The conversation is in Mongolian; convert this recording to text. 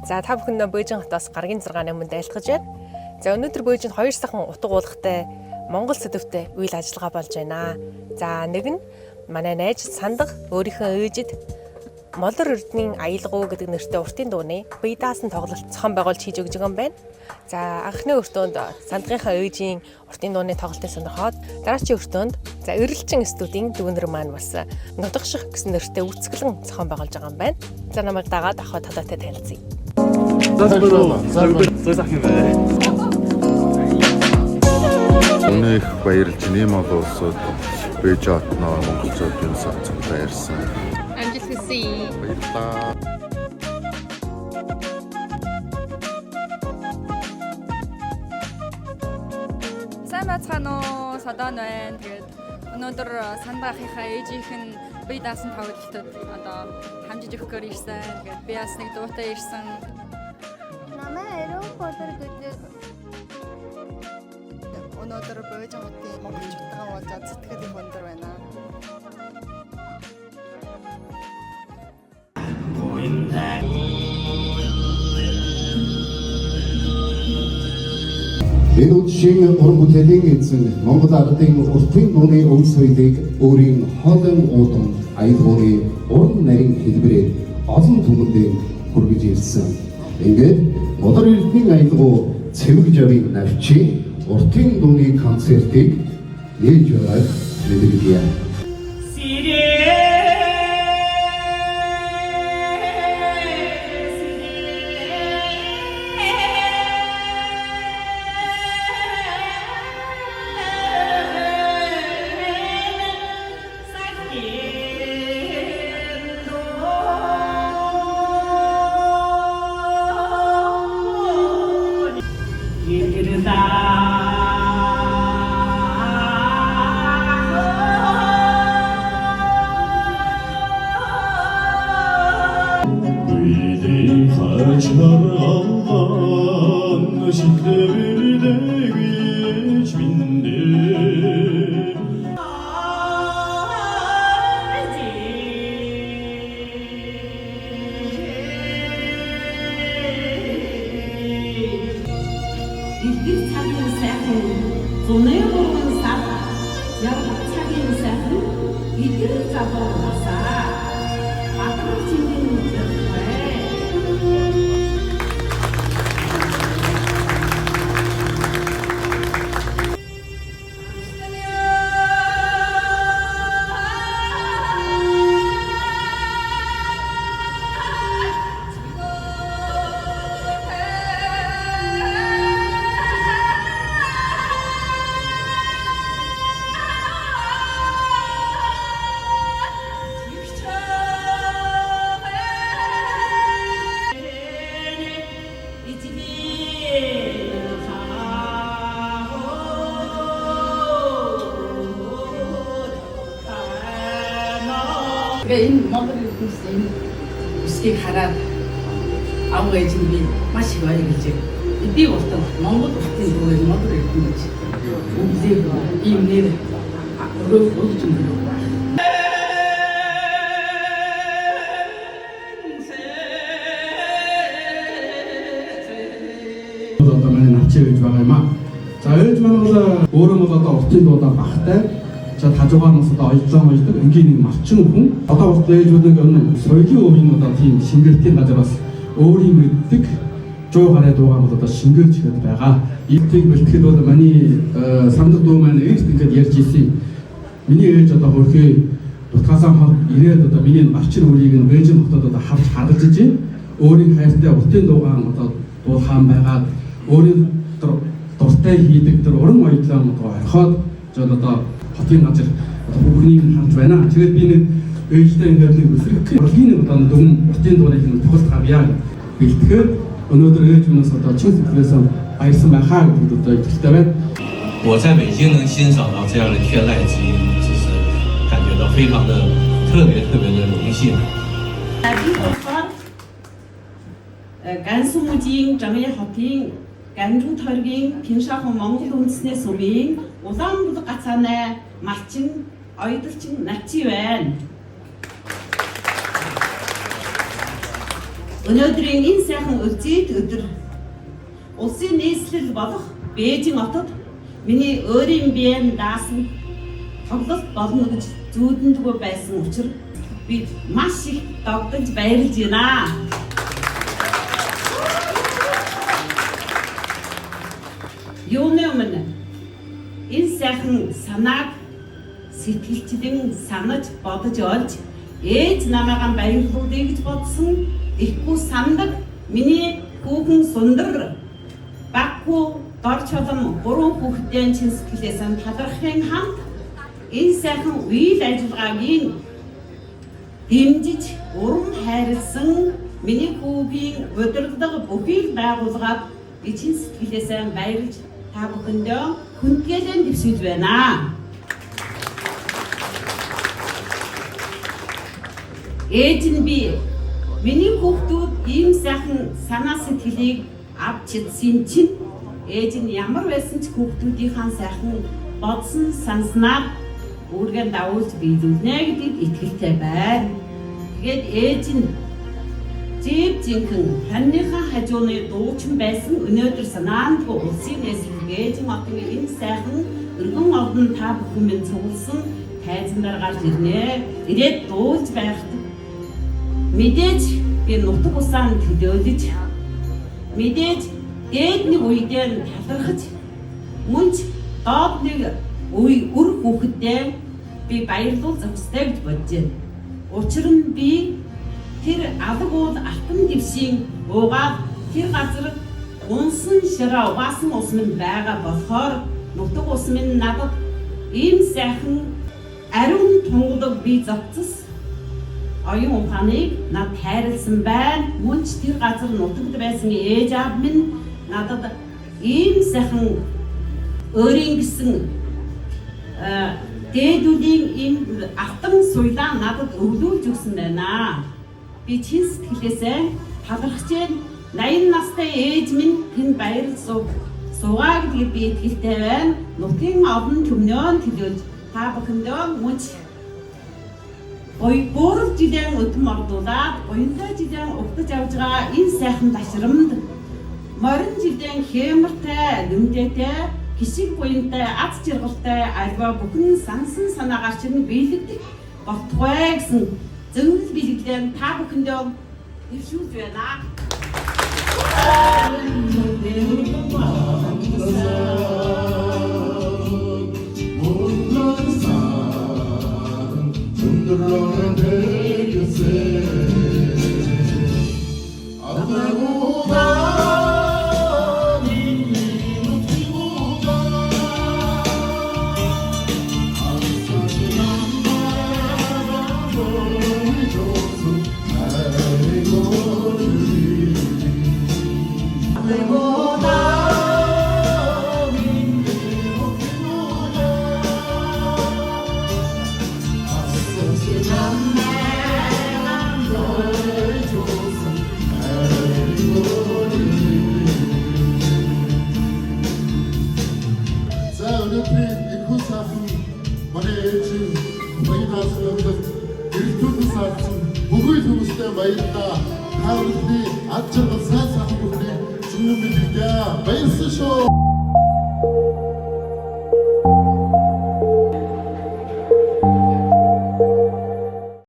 За та бүхэндээ Бөөжин хотоос гаргийн 6-ны өмнө айлтгаж байна. За өнөөдөр Бөөжинд 2 сахан утга уулгатай Монгол сэдвтэй үйл ажиллагаа болж байна. За нэг нь манай найз Сандах өөрийнхөө ээжид Молор Эрдэнийн аялгау гэдэг нэртэй уртын дууны бие даасан тоглолт зохион байгуулж хийж өгж байгаа юм байна. За анхны өртөөнд Сандахынхаа ээжийн уртын дууны тоглолтыг сонирхоод дараачийн өртөөнд за Эрэлчин студийн дүүнэр маань бас Нодгоших гэсэн нэртэй үүсгэлэн зохион байгуулж байгаа юм байна. За намайг дагаад ахад толоотой танилцъя. Өнөө их баярлж нэм олон улсууд бэж отноо монголчуудын сацсан баярсан. Амжилт хүсье. Баярлалаа. Сайн байцгаана уу? Садан байна. Тэгээд өнөөдөр Сандахынхаа ээжийнх нь бие даасан тоглолтод одоо хамжиж өгөхөөр ирсэн. Тэгээд би бас нэг дуутай ирсэн. Намайг Эрүүл Болор гэдэг. Өнөөдөр Бөөжин хотын монголчуудтайгаа уулзаад сэтгэл их өндөр байна. Энэ үдшийн уран бүтээлийн эзэн Монгол ардын уртын дууны өв соёлыг өөрийн хоолон уудам аялгауны уран нарийн хэлбэрээр олон түмэндээ хүргэж ирсэн. Ингээд Молор Эрдэнийн аялгау цэвэг жавын навчи уртын дууны концертыг нээж байгааг мэдээлье. Ирдэг цагийн сайхан зуны гурван сар явах цагийн сайхан идэр заваа насаа батар чингийн үжигтэй. Энэ Монгол хэлний үсгийг хараад аав ээж нь би маш их баярлж байна. Би болтон Монгол улсын дүүрэн Монгол хэлний гэж үзээ ийм нэр өрөө болж байна. Одоо манай навчи гэж байгаа юм аа. За ээж маань бол өөрөө бол одоо уртын дуудаа багтай. За хажуугаас одоо ойлцоомждаг энгийн нэг малчин хүн одоо бол ээжүүд нэг соёлын өвийн одоо тийм шингэртийн газар бас өөрийн мэддэг 100 гаруй дуугаа бол одоо шингэрч ихэд байгаа. Иймийг бэлтгэхэд бол миний самдаг дуу маань ээж ингээд ярьж ирсэн. Миний ээж одоо хөрхөө дутгаасаа хол ирээд одоо миний малчин үрийг нь Бээжин хотод одоо харж харгалж ижээ. Өөрийн хайртай уртын дуугаа одоо дуулахаан байгаад өөрийн дуртай хийдэг тэр уран баялаа одоо орхиод жоо одоо хотын газар бүхнийг харж байна. Тэгээд би нэг ээлжтэй ингээд нэг өсрөх урлагийн одоо дүн хотын дуурайг нь тохиолд гавьяа бэлтгэхэд өнөөдөр ээж минь одоо чин сэтгэлээс баярсан байхаа гэдэгт одоо ихтэй байна. 我在北京能欣赏到这样的天籁之音，就是感觉到非常的特别的荣幸。 Гансүмүжийн Жамын хотын Ганжуу тойргийн Пиншахан Монгол үндэсний сумын Улаанбул гацааны малчин ойдолчин Начи байна. Өнөөдрийн энэ сайхан үзийд өдөр улсын нийслэл болох Бээжин хотод миний өөрийн биеэнд даасан тоглолт болно гэж зүүдэндгүй байсан учраас би маш их догдож баярлж байна. Юуны өмнө энэ сайхан санааг сэтгэлчлэн санаж бодож олж ээж намайг баярлуулъя гэж бодсон ихгүй сандаг миний хүүхэн Сундар Бакку дор чолом 3 хүүхдийн чин сэтгэлээс талархын хамт энэ сайхан үйл ажиллагаагийн дэмжиж урам хайрлсан миний хүүгийн удирдах бүхий байгууллагад би чин сэтгэлээс баярлж та бүхэндээ хүндгээлэн дэвшүүлж байна. Ээж нь би миний хүүхдүүд ийм сайхан санаа сэтгэлийг авч чадсан чинь ээж нь ямар байсан ч хүүхдүүдийн сайхан бодсон санснаар үүргэн дагуулж биелүүлнэ гэдэгт итгэлтэй байна. Тэгээд ээж нь зэв зинхэн ханныхаа хажууны дуучин байсан өнөөдөр санаандгүй улсын нийслэл Бээжин хотын энэ сайхан өргөн олон та бүхэн минь цугласан тайзанаар гарч ирнэ. Ирээд дуулж байхад мэдээж би нутаг усаанд төлөөлөж мэдээж дээд нэг үедээ талархаж мөн ч доод нэг үе үр хүүхэдээ би баярлуул зохистой гэж бодож байна. Учир нь би тэр алаг уул алтан дэвшийн уугаад тэр газар унсан шираа угаасан ус минь байгаа болохоор нутаг ус минь надад ийм сайхан ариун тунгалаг би зогцос оюун ухааныг над хайрлсан байна. Мөн ч тэр газар нутагд байсан ээж аав минь надад ийм сайхан өөрийн гэсэн дээдүүдийн ийм алтан суйлаа надад өглүүлж өгсөн байна. Би чин сэтгэлээсээ талархаж байна. 80 настай ээж минь тэнд баярлж суугаа гэдгийг би итгэлтэй байна. Нутгийн олон төмнөөн төлөөлж та бүхэндээ мөн ч Бурал жилийн өдөн ордуулаад уянтай жилийн угтаж авж байгаа энэ сайхан ташрамд морин жилийн хэмэртэй, нүмдээтэй, хишиг буянтай, аз жаргалтай альва бүхэн сансан санаагаар чинь биелэгдэх болтугай гэсэн зөвлөл бэлгэлэн та бүхэндээ дэвшүүлж байна. Бүгд хүмүүстэй баярлалаа. Та бүхний ад жаргал сайн сайхан бүхний зүрх мэдээ баярлалаа шүү.